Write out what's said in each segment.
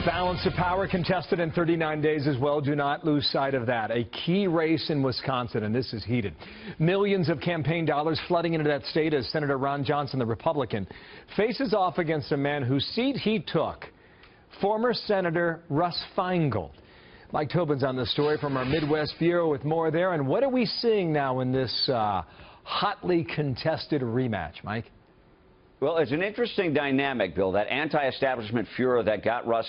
Balance of power contested in 39 days as well. Do not lose sight of that. A key race in Wisconsin, and this is heated. Millions of campaign dollars flooding into that state as Senator Ron Johnson, the Republican, faces off against a man whose seat he took, former Senator Russ Feingold. Mike Tobin's on the story from our Midwest Bureau with more there. And what are we seeing now in this hotly contested rematch, Mike? Well, it's an interesting dynamic, Bill. That anti-establishment furor that got Ron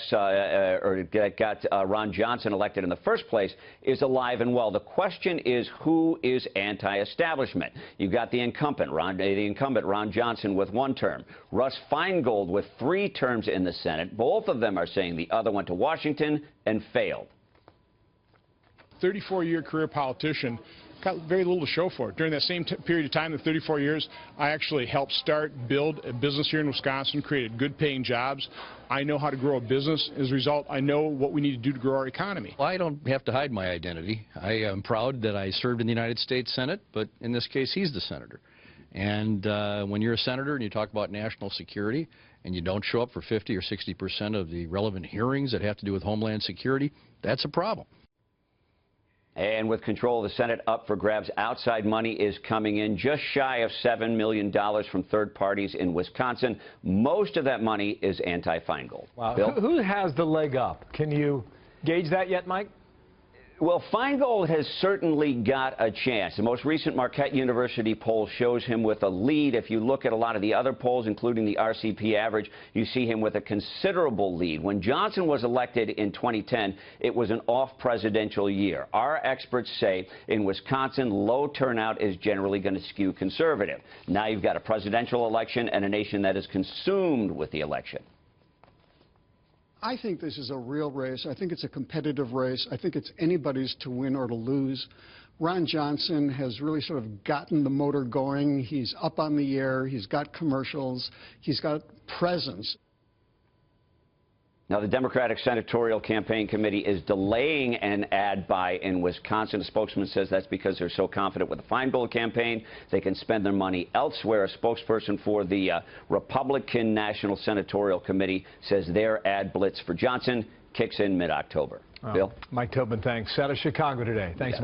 Johnson elected in the first place is alive and well. The question is, who is anti-establishment? You've got the incumbent Ron Johnson with 1 term, Russ Feingold with 3 terms in the Senate. Both of them are saying the other went to Washington and failed. 34-year career politician. Got very little to show for it. During that same period of time, the 34 years, I actually helped build a business here in Wisconsin, created good-paying jobs. I know how to grow a business. As a result, I know what we need to do to grow our economy. Well, I don't have to hide my identity. I am proud that I served in the United States Senate, but in this case, he's the senator. And when you're a senator and you talk about national security and you don't show up for 50 or 60% of the relevant hearings that have to do with Homeland Security, that's a problem. And with control of the Senate up for grabs, outside money is coming in just shy of $7 million from third parties in Wisconsin. Most of that money is anti-Feingold. Wow. Bill? Who has the leg up? Can you gauge that yet, Mike? Well, Feingold has certainly got a chance. The most recent Marquette University poll shows him with a lead. If you look at a lot of the other polls, including the RCP average, you see him with a considerable lead. When Johnson was elected in 2010, it was an off-presidential year. Our experts say in Wisconsin, low turnout is generally going to skew conservative. Now you've got a presidential election and a nation that is consumed with the election. I think this is a real race. I think it's a competitive race. I think it's anybody's to win or to lose. Ron Johnson has really sort of gotten the motor going. He's up on the air. He's got commercials. He's got presence. Now, the Democratic Senatorial Campaign Committee is delaying an ad buy in Wisconsin. A spokesman says that's because they're so confident with the Feingold campaign, they can spend their money elsewhere. A spokesperson for the Republican National Senatorial Committee says their ad blitz for Johnson kicks in mid-October. Oh, Bill? Mike Tobin, thanks. Out of Chicago today. Thanks, Mike.